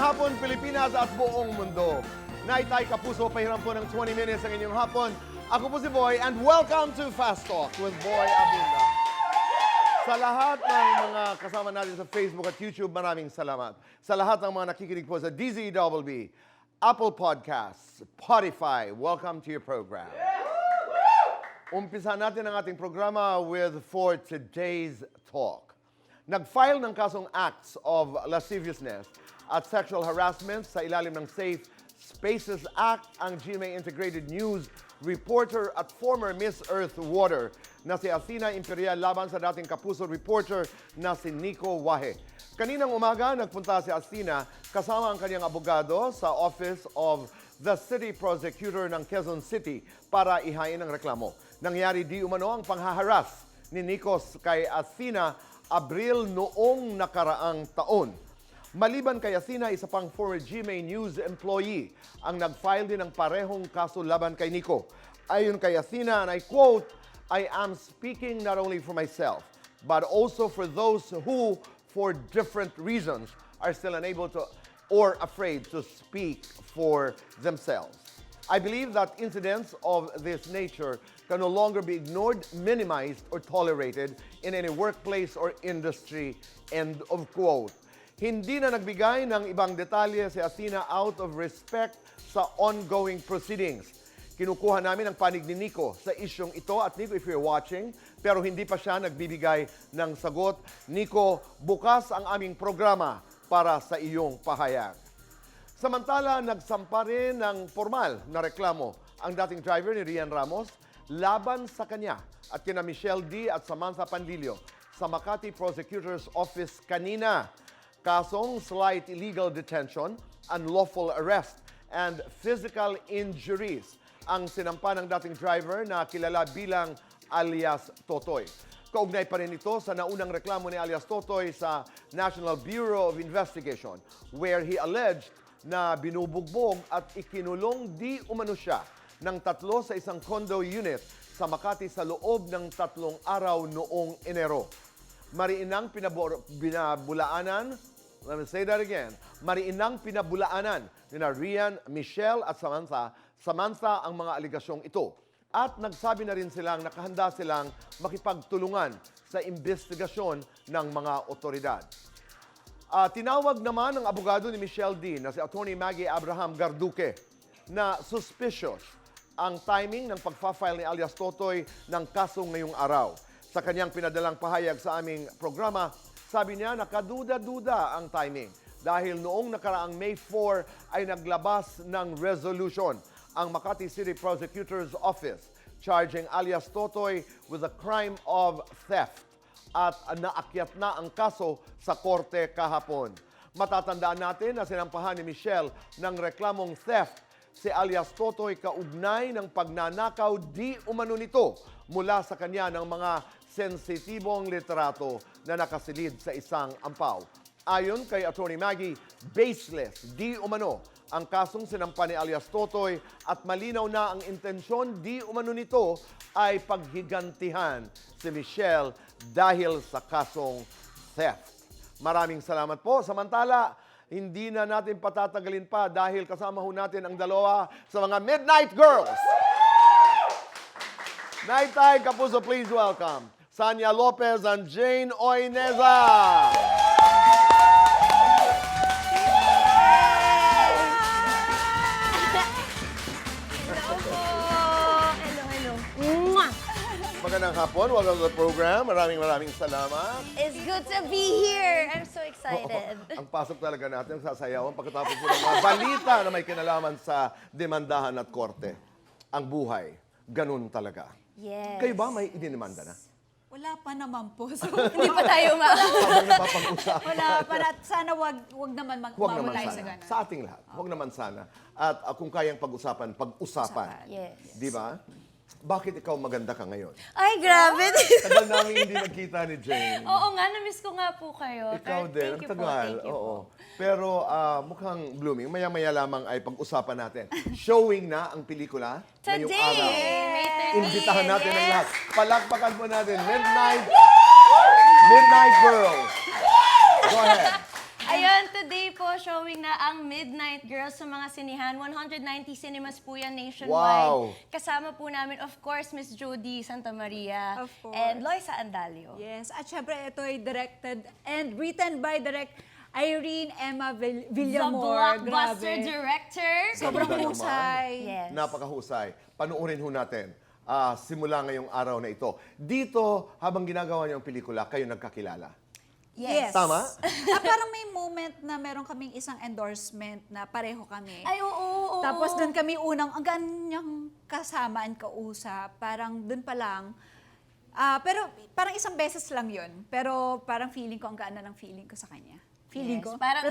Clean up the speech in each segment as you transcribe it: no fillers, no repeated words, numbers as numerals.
hapon, Pilipinas at buong mundo. Naitay Kapuso, pahiram po ng 20 minutes ang inyong hapon. Ako po si Boy and welcome to Fast Talk with Boy Abunda. Sa lahat ng mga kasama natin sa Facebook at YouTube, maraming salamat. Sa lahat ng mga nakikinig po sa DZWB, Apple Podcasts, Spotify, welcome to your program. Umpisa natin ang ating programa with For Today's Talk. Nag-file ng kasong acts of lasciviousness at sexual harassment sa ilalim ng Safe Spaces Act ang GMA Integrated News reporter at former Miss Earth Water na si Athena Imperial laban sa dating Kapuso reporter na si Nico Wahe. Kaninang umaga, nagpunta si Athena kasama ang kanyang abogado sa Office of the City Prosecutor ng Quezon City para ihain ang reklamo. Nangyari di umano ang panghaharas ni Nikos kay Athena Abril noong nakaraang taon. Maliban kay Athena, isa pang former GMA News employee ang nag-file din ng parehong kaso laban kay Nico. Ayon kay Athena, and I quote, "I am speaking not only for myself, but also for those who, for different reasons, are still unable to or afraid to speak for themselves. I believe that incidents of this nature can no longer be ignored, minimized, or tolerated in any workplace or industry." End of quote. Hindi na nagbigay ng ibang detalye si Athena out of respect sa ongoing proceedings. Kinukuha namin ang panig ni Nico sa isyong ito. At Nico, if you're watching, pero hindi pa siya nagbibigay ng sagot. Nico, bukas ang aming programa para sa iyong pahayag. Samantala, nagsampa rin ng formal na reklamo ang dating driver ni Rian Ramos laban sa kanya at kina Michelle D. at Samantha Panlilio sa Makati Prosecutor's Office kanina. Kasong slight illegal detention, unlawful arrest, and physical injuries ang sinampa ng dating driver na kilala bilang alias Totoy. Kaugnay pa rin ito sa naunang reklamo ni alias Totoy sa National Bureau of Investigation where he alleged na binubugbog at ikinulong di umano siya ng 3 sa isang condo unit sa Makati sa loob ng 3 araw noong Enero. Mariinang pinabulaanan, let me say that again, mariinang pinabulaanan ni Rian, Michelle at Samantha ang mga aligasyong ito. At nagsabi na rin silang nakahanda silang makipagtulungan sa investigasyon ng mga otoridad. Tinawag naman ng abogado ni Michelle D. na si Attorney Maggie Abraham Garduque na suspicious ang timing ng pagfa-file ni alias Totoy ng kaso ngayong araw. Sa kanyang pinadalang pahayag sa aming programa, sabi niya nakaduda-duda ang timing dahil noong nakaraang May 4 ay naglabas ng resolution ang Makati City Prosecutor's Office charging alias Totoy with the crime of theft at naakyat na ang kaso sa korte kahapon. Matatandaan natin na sinampahan ni Michelle ng reklamong theft si alias Totoy kaugnay ng pagnanakaw di umano nito mula sa kanya ng mga sensitibong litrato na nakasilid sa isang ampaw. Ayon kay Attorney Maggie, baseless di umano ang kasong sinampa ni alias Totoy at malinaw na ang intensyon di umano nito ay paghigantihan si Michelle dahil sa kasong theft. Maraming salamat po. Samantala, hindi na natin patatagalin pa dahil kasama ho natin ang dalawa sa mga Midnight Girls. Nighttime Kapuso, please welcome Sanya Lopez and Jane Oineza. Magandang hapon. Welcome to the program. Maraming salamat. It's good to be here. I'm so excited. Ang pasok talaga natin, sasayawan pagkatapos ng mga balita na may kinalaman sa demandahan at korte. Ang buhay, ganun talaga. Yes. Kayo ba may idinimanda na? Wala pa naman po. So, Hindi pa tayo Habang napapag-usapan. wala pa. At sana wag naman Huwag naman mawala sa sana. ganun. Sa ating lahat. Huwag naman sana. At kung kayang pag-usapan, pag-usapan. Yes. Di ba? Bakit ikaw maganda ka ngayon? Ay, grabe. Tagal namin hindi nagkita ni Jane. Oo nga, na-miss ko nga po kayo. Ikaw Pero din, thank ang you po, tagal. thank you Oo. po. Pero mukhang blooming. Maya-maya lamang ay pag-usapan natin. Showing na ang pelikula ngayong Today! araw. May 13, Imbitahan natin ang yes. lahat. Palakpakan po natin. Midnight Girls. Go ahead. Ayun, today po showing na ang Midnight Girls sa mga sinihan. 190 cinemas po yan nationwide. Wow. Kasama po namin, of course, Miss Jody Santa Maria. Of course. And Loisa Andalio. Yes, at syempre ito ay directed and written by Irene Emma Villamor. The blockbuster director. Sobrang Ganda naman. husay. Yes. Napakahusay. Panuorin ho natin. Simula ngayong araw na ito. Dito, habang ginagawa niyo ang pelikula, kayo nagkakilala. Yes. Tama? Parang may moment na meron kaming isang endorsement na pareho kami. Ay, oo. Tapos doon kami unang, ang ganyang kasamaan kausap. Parang doon pa lang. Pero parang isang beses lang yun. Pero parang feeling ko, ang gaan na lang feeling ko sa kanya. Feeling Yes, ko. parang,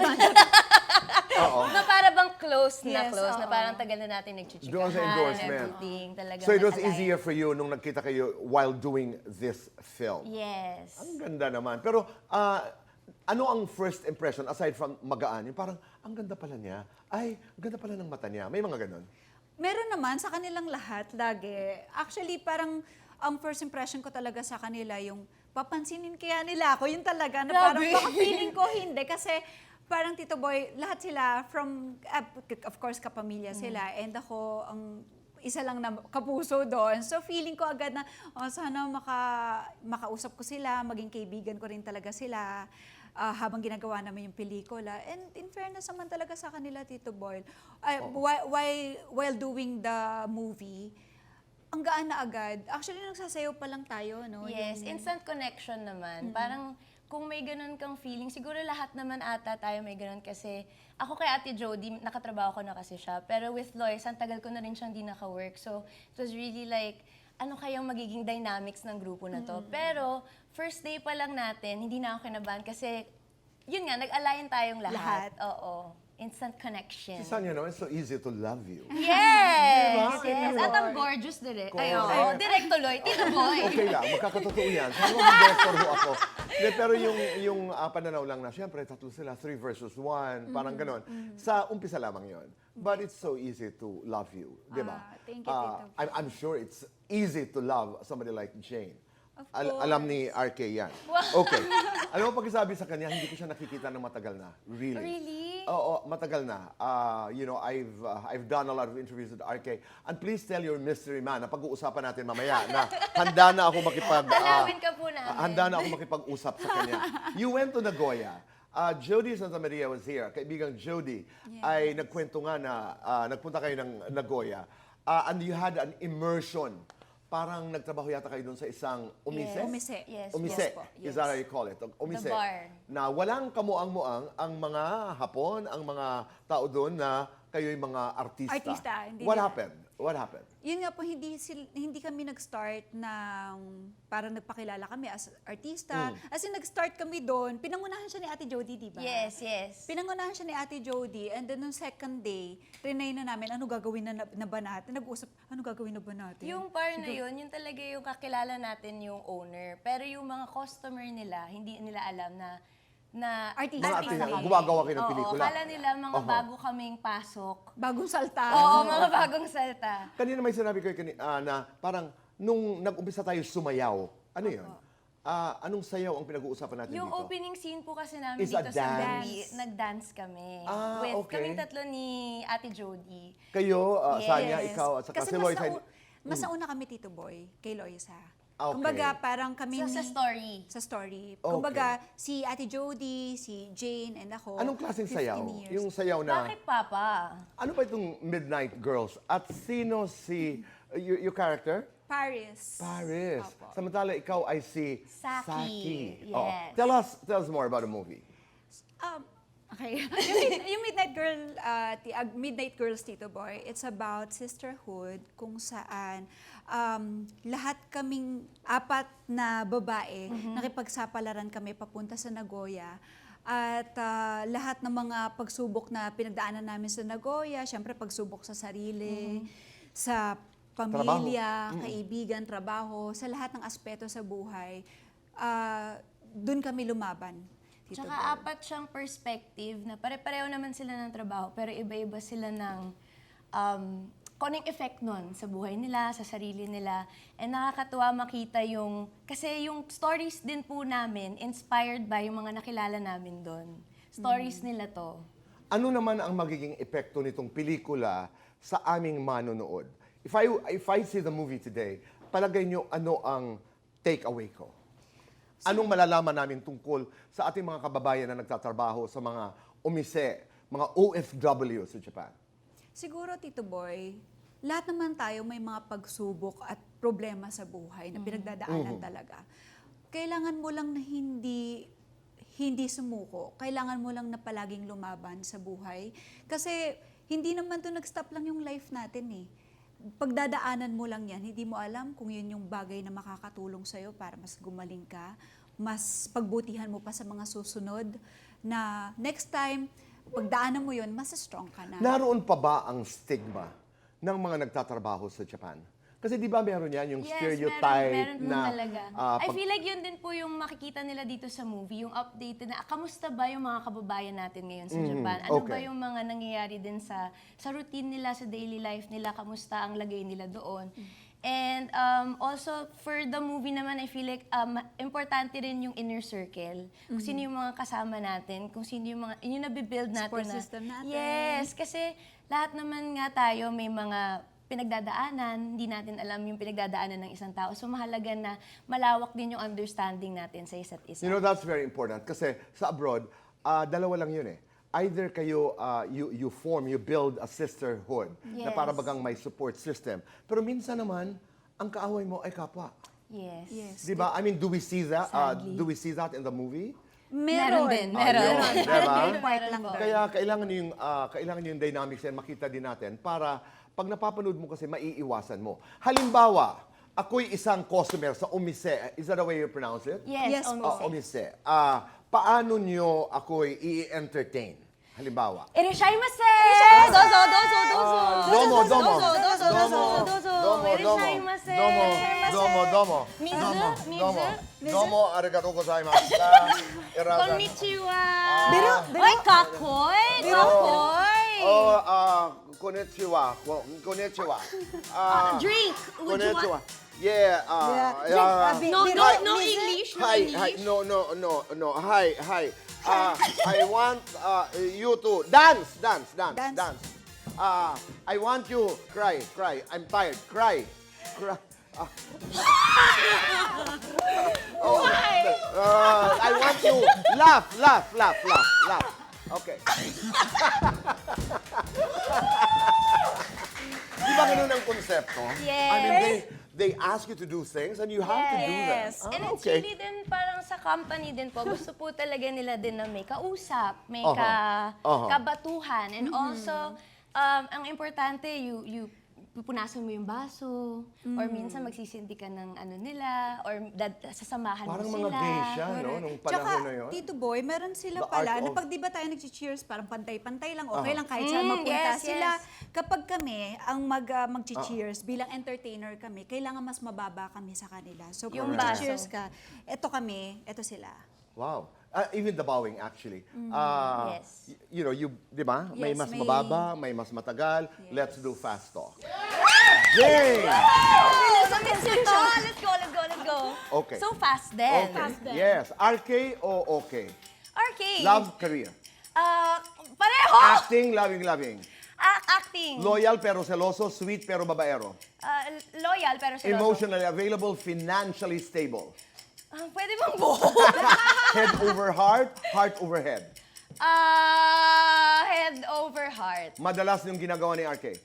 Oo. na para bang close na Yes, close, na oo. parang tagal na natin nagchichikahan. Doon sa endorsement. Everything, talagang So it was nag-align. easier for you nung nagkita kayo while doing this film. Yes. Ang ganda naman. Pero ano ang first impression aside from magaan? Yung parang, ang ganda pala niya. Ay, ang ganda pala ng mata niya. May mga ganon. Meron naman sa kanilang lahat, lagi. Actually, parang ang first impression ko talaga sa kanila, yung papansinin kaya nila ako, yun talaga, na parang Grabe. baka feeling ko hindi. Kasi parang Tito Boy, lahat sila from, of course, kapamilya sila. And ako, ang isa lang na kapuso doon. So feeling ko agad na, sana makausap ko sila, maging kaibigan ko rin talaga sila. Habang ginagawa namin yung pelikula. And in fairness naman talaga sa kanila, Tito Boy, while doing the movie, ang gaan na agad. Actually, nagsasayaw pa lang tayo, no? Yes, instant connection naman. Parang kung may ganun kang feeling, siguro lahat naman ata tayo may ganun kasi ako kay Ate Jody, nakatrabaho ko na kasi siya. Pero with Lois, ang tagal ko na rin siyang di naka-work. So, it was really like, ano kayang magiging dynamics ng grupo na to. Pero, first day pa lang natin, hindi na ako kinabahan kasi, yun nga, nag-align tayong lahat. Oo. Instant connection. Si Sanya naman, it's so easy to love you. Yes! Diba? Yes! At ang gorgeous direct. Ay, oo. Direct tuloy. Tito Boy. Okay lang, magkakatotoo yan. Sana mag-director ho ako. Hindi, pero yung pananaw lang na, syempre, tatlo sila, 3 versus 1, parang ganon. Sa umpisa lamang yon. But it's so easy to love you, di ba? Thank you, Tito. I'm sure it's easy to love somebody like Jane. Of course. Alam ni RK yan. Okay. Alam mo, pagkasabi sa kanya, hindi ko siya nakikita ng matagal na. Really? Really? Oo, matagal na. You know, I've done a lot of interviews with RK. And please tell your mystery man na pag-uusapan natin mamaya na handa na ako Tanawin ka po namin. handa na ako makipag-usap sa kanya. You went to Nagoya. Jody Santa Maria was here. Kaibigang Jody ay nagkwento nga na nagpunta kayo ng Nagoya. And you had an immersion. Parang nagtrabaho yata kayo doon sa isang umise? Umise. Yes. Umise, Yes po, is yes. that how you call it? Umise. The bar. Na walang kamuang-muang ang mga Hapon, ang mga tao doon na kayo'y mga artista. Artista, hindi What na- happened? What happened? Yun nga po, hindi kami nag-start ng parang nagpakilala kami as artista. As in, nag-start kami doon. Pinangunahan siya ni Ate Jody, di ba? Yes, yes. Pinangunahan siya ni Ate Jody. And then, nung second day, trinay na namin, ano gagawin na ba natin? Nag-usap, ano gagawin na ba natin? Yung bar na yun talaga yung kakilala natin yung owner. Pero yung mga customer nila, hindi nila alam na Artista. Mga Artista artista, kami. gumagawa kayo ng pelikula. Oo, akala nila mga bago kaming pasok. Bagong salta. Oo, mga bagong salta. Kanina may sinabi ko na parang nung nag-umpisa tayo sumayaw, ano yun? Anong sayaw ang pinag-uusapan natin Yung dito? opening scene po kasi namin Is a dito sa dance. movie, nag-dance kami. Okay. Kaming tatlo ni Ate Jody. Kayo, Yes. Sanya, ikaw, at saka Kasi si Loisa. mas nauna kami, Tito Boy, kay Loisa. Okay. Kumbaga, parang kami Sa story. Sa story. Kumbaga, si Ate Jody, si Jane, and ako. Anong klaseng 15 sayaw? years. Yung sayaw na... Bakit, Papa? Ano ba itong Midnight Girls? At sino si... your character? Paris. Paris. Opo. Samantala, ikaw ay si Saki. Oh. Yes. Tell us more about the movie. Okay. yung Midnight Girls, Tito Boy, it's about sisterhood kung saan lahat kaming 4 na babae, nakipagsapalaran kami papunta sa Nagoya. At lahat ng mga pagsubok na pinagdaanan namin sa Nagoya, syempre pagsubok sa sarili, sa pamilya, kaibigan, trabaho, sa lahat ng aspeto sa buhay, dun kami lumaban. Tito Tsaka Boy. 4 siyang perspective na pare-pareho naman sila ng trabaho pero iba-iba sila ng kung anong effect nun sa buhay nila, sa sarili nila. And nakakatuwa makita kasi yung stories din po namin inspired by yung mga nakilala namin doon. Stories nila to. ano naman ang magiging epekto nitong pelikula sa aming manonood? If I see the movie today, palagay nyo ano ang take-away ko? Anong malalaman namin tungkol sa ating mga kababayan na nagtatrabaho sa mga umise, mga OFW sa Japan? Siguro, Tito Boy, lahat naman tayo may mga pagsubok at problema sa buhay na pinagdadaanan talaga. Kailangan mo lang na hindi sumuko. Kailangan mo lang na palaging lumaban sa buhay. Kasi hindi naman to nag-stop lang yung life natin eh. Pagdadaanan mo lang yan, hindi mo alam kung yun yung bagay na makakatulong sa'yo para mas gumaling ka, mas pagbutihan mo pa sa mga susunod, na next time, pagdaanan mo yun, mas strong ka na. Naroon pa ba ang stigma ng mga nagtatrabaho sa Japan? Kasi di ba meron yan, yung stereotype meron po na... talaga. I feel like yun din po yung makikita nila dito sa movie, yung updated na, kamusta ba yung mga kababayan natin ngayon sa Japan? Ano ba okay. yung mga nangyayari din sa routine nila, sa daily life nila, kamusta ang lagay nila doon? And also, for the movie naman, I feel like importante rin yung inner circle. Kung sino yung mga kasama natin, kung sino yung mga, yung nabibuild natin. Support system natin. Yes, kasi lahat naman nga tayo may mga pinagdadaanan, hindi natin alam yung pinagdadaanan ng isang tao. So mahalaga na malawak din yung understanding natin sa isa't isa. You know, that's very important. Kasi sa abroad, dalawa lang yun eh. Either kayo, you build a sisterhood na Yes. para bagang may support system. Pero minsan naman, ang kaaway mo ay kapwa. Yes. Yes. Di ba? I mean, do we see that? Sadly. Do we see that in the movie? Meron din, Ayun, meron. diba? Yung part lang doon. Kaya kailangan yung dynamics yan, makita din natin para pag napapanood mo kasi maiiwasan mo. Halimbawa, ako'y isang customer sa Umise. Is that the way you pronounce it? Yes, Yes, Umise. Paano nyo ako'y i-entertain? Halimbawa. Irishaimasu! Dozo, dozo, dozo! Domo, domo. Dozo, dozo, dozo, Domo, dozo! domo, Irishaimasu! domo. Mizu? Domo, Mizu? domo, arigatou gozaimasu. Konnichiwa! Biro. Oy, kakoy! Kakoy! Konnichiwa. Konnichiwa. Drink! Would you Konnichiwa. want? Yeah, No, no, hi. no English, no Hi, English. no. Hi. I want you to dance. I want you cry. I'm tired. Cry. I want you laugh. Okay. Di ba ganun ang konsepto? Yes. I mean, they ask you to do things and you have to do them. Yes. And it's okay. really din parang sa company din po, gusto po talaga nila din na may kausap, may kabatuhan. And also, ang importante, you pupunasan mo yung baso, or minsan magsisindi ka ng ano nila, or sasamahan Parang mo mga sila. geisha, no? Nung panahon na yun. Tito Boy, meron sila The pala, art na of- pag di ba tayo nag-cheers, parang pantay-pantay lang, okay lang kahit saan mapunta yes, sila. yes. Kapag kami, ang mag-cheers, bilang entertainer kami, kailangan mas mababa kami sa kanila. So kung Yung mag-cheers baso. ka, eto kami, eto sila. Wow. Even the bowing, actually. Yes. You know, di ba? May Yes, mas may- mababa, may mas matagal. Let's do fast talk. Yay! Let's go. Okay. So fast then. Okay. Yes. RK o okay? Arcade. Love, career. Pareho! Acting, loving. Acting. Loyal pero seloso, sweet pero babaero. Loyal pero seloso. Emotionally available, financially stable. Pwede bang buo? Head over heart, heart over head. Head over heart. Madalas yung ginagawa ni RK.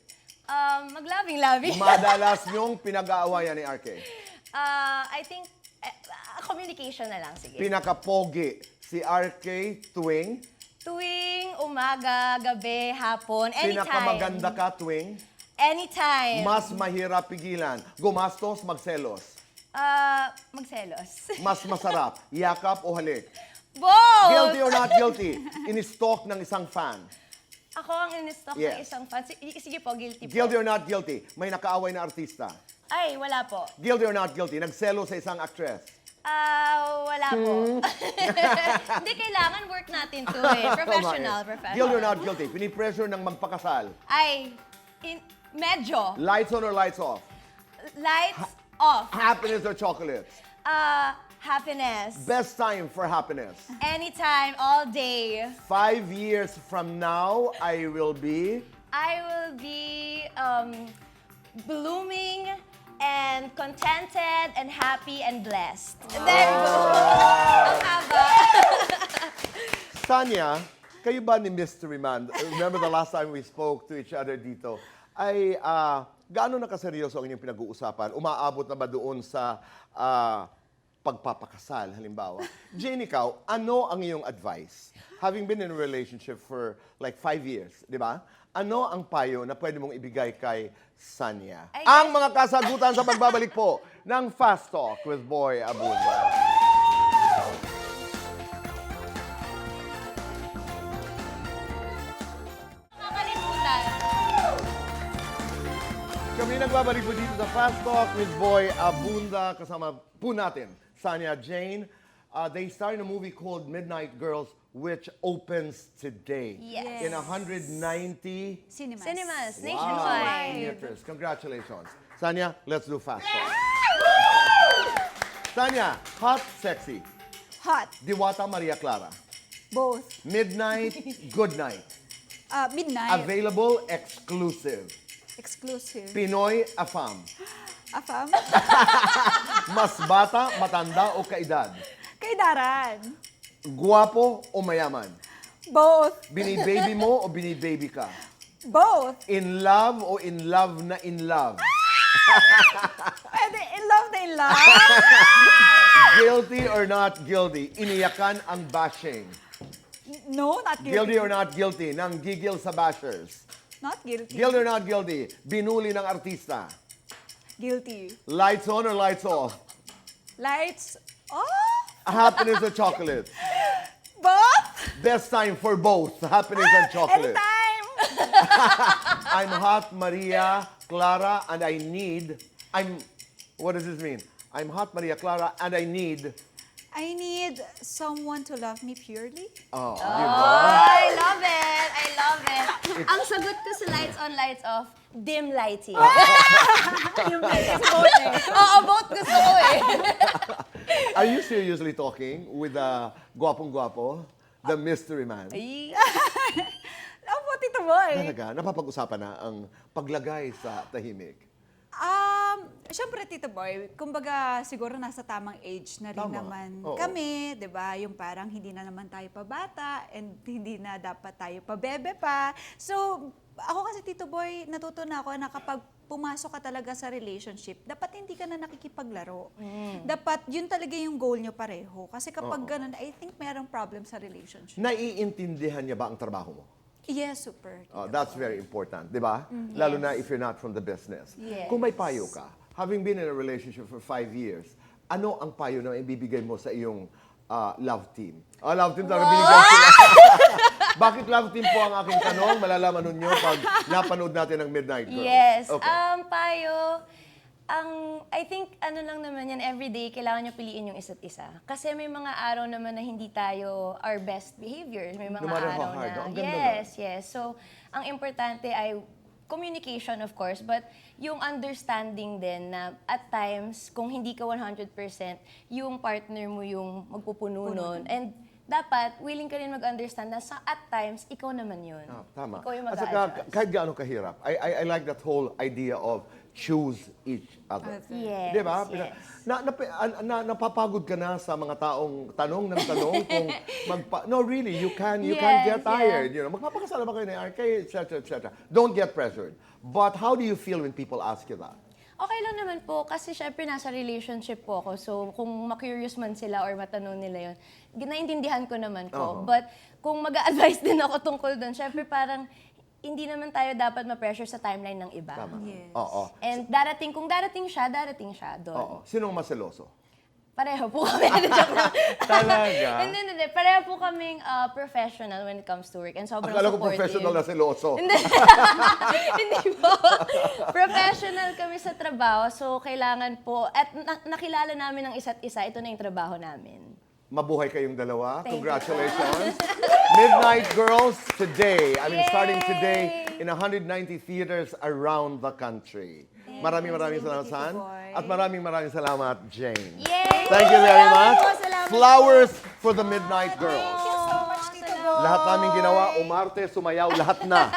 Maglabing-labing. Madalas yung pinag-aawayan ni RK. I think, communication na lang, sige. Pinakapogi si RK tuwing. Tuwing umaga, gabi, hapon, anytime. Pinakamaganda ka tuwing. Anytime. Mas mahirap pigilan. Gumastos, magselos. Magselos. Mas masarap, yakap o halik. Both! Guilty or not guilty? In-stalk ng isang fan. Ako ang in-stock Yes. ng isang fan. Sige po, guilty po. Guilty or not guilty? May nakaaway na artista. Ay, wala po. Guilty or not guilty? Nagselo sa isang actress. Wala po. Hindi, kailangan work natin to eh. Professional. Guilty or not guilty? Pinipressure ng magpakasal. Ay, medyo. Lights on or lights off? Lights off. Happiness or chocolates? Happiness. Best time for happiness. Anytime, all day. 5 years from now, I will be... I will be blooming and contented and happy and blessed. There you go. Ang haba. Sanya, kayo ba ni Mystery Man? Remember the last time we spoke to each other dito? Ay, gaano na kaseryoso ang inyong pinag-uusapan? Umaabot na ba doon sa pagpapakasal, halimbawa? Jane, ikaw, ano ang iyong advice? Having been in a relationship for like 5 years, di ba? Ano ang payo na pwede mong ibigay kay Sanya? I Ang mga kasagutan sa pagbabalik po ng Fast Talk with Boy Abunda. Nakakalimutan. Kami nagbabalik po dito sa Fast Talk with Boy Abunda. Kasama po natin, Sanya Jane. They starred in a movie called Midnight Girls, which opens today. Yes. In 190 Cinemas. Cinemas, wow, nationwide. theaters. Congratulations. Sanya, let's do Fast Talk. Sanya, hot, sexy. Hot. Diwata Maria Clara. Both. Midnight, good night. Midnight. Available, exclusive. Exclusive. Pinoy, afam. Afam. Mas bata, matanda o kaedad. Kaidaran. Guwapo o mayaman. Both. Bini-baby mo o bini-baby ka. Both. In love o in love na in love. Pwede in love na in love. Guilty or not guilty. Iniyakan ang bashing. No, not guilty. Guilty or not guilty. Nang gigil sa bashers. Not guilty. Guilty or not guilty. Binuli ng artista. Guilty. Lights on or lights off. Lights off. Happiness or chocolate. Both. Best time for both. Happiness and chocolate. Anytime. I'm hot, Maria Clara, and what does this mean? I'm hot, Maria Clara, and I need... I need someone to love me purely. Oh, di Oh, ba? I love it. I love it. Ang sagot ko sa lights on, lights off, dim lighting. Yung both eh. Oo, both gusto ko eh. Are you seriously talking with the guwapong-guwapo? The mystery man? Ay, Opo, Tito Boy. Talaga, napapag-usapan na ang paglagay sa tahimik. Siyempre, Tito Boy, kumbaga siguro nasa tamang age na rin Tama. naman Oo. kami, di ba? Yung parang hindi na naman tayo pa bata and hindi na dapat tayo pa bebe pa. So, ako kasi, Tito Boy, natuto na ako na kapag pumasok ka talaga sa relationship, dapat hindi ka na nakikipaglaro. Dapat yun talaga yung goal nyo pareho. Kasi kapag ganun, I think merong problem sa relationship. Naiintindihan niya ba ang trabaho mo? Yes, super. Oh, that's very important, di ba? Lalo na if you're not from the business. Yes. Kung may payo ka, having been in a relationship for 5 years, ano ang payo na ibibigay mo sa iyong love team? Love team, talaga binigyan sila. Bakit love team po ang aking tanong? Malalaman ninyo pag napanood natin ang Midnight Girls. yes. Okay. Payo, I think ano lang naman yan, everyday, kailangan nyo piliin yung isa't isa. Kasi may mga araw naman na hindi tayo our best behavior. May mga No matter how araw hard. na, Ang ganda yes. So, ang importante ay communication, of course, but yung understanding din na at times, kung hindi ka 100%, yung partner mo yung magpupuno nun. And dapat, willing ka rin mag-understand na at times, ikaw naman yun. Tama. Ikaw yung At saka, mag-a-adjust. kahit gaano kahirap, I like that whole idea of choose each other. Yes, Di ba? yes. Napapagod ka na sa mga taong tanong ng tanong kung no, really, you can Yes, get tired. yeah. You know, magpapakasala ba kayo ni RK, etc. Don't get pressured. But how do you feel when people ask you that? Okay lang naman po, kasi syempre nasa relationship po ako. So, kung ma-curious man sila or matanong nila yun, naintindihan ko naman po. But kung mag-a-advise din ako tungkol doon, syempre parang hindi naman tayo dapat ma-pressure sa timeline ng iba. Tama. Yes. Oo. And kung darating siya doon. Oo. Sinong maseloso? Pareho po kami. Joke lang. Talaga? Hindi. Pareho po kaming professional when it comes to work. And sobrang Akala ko supportive. professional na seloso. Hindi po. Professional kami sa trabaho. So, kailangan po, at nakilala namin ang isa't isa, ito na yung trabaho namin. Mabuhay kayong dalawa. Thank you. Congratulations. Midnight Girls today. Starting today Yay! in 190 theaters around the country. Maraming salamat, Thank you, San. Boy. At maraming salamat, Jane. Yay! Thank you very much. Salamat po. Flowers for the Midnight Girls. Thank you so much, Tito Boy. Lahat namin ginawa, umarte, sumayaw, lahat na.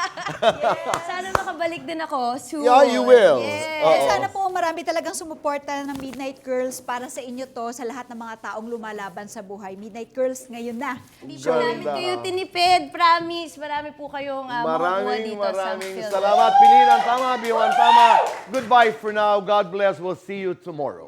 Sana makabalik din ako soon. Yeah, you will. Yes. Oo. Sana po marami talagang sumuporta ng Midnight Girls para sa inyo to, sa lahat ng mga taong lumalaban sa buhay. Midnight Girls ngayon na. Hindi po namin Ganda. kayo tinipid, promise. Marami po kayong makukuha dito sa Maraming film. salamat. Piliin ang tama, biwan tama. Goodbye for now. God bless. We'll see you tomorrow.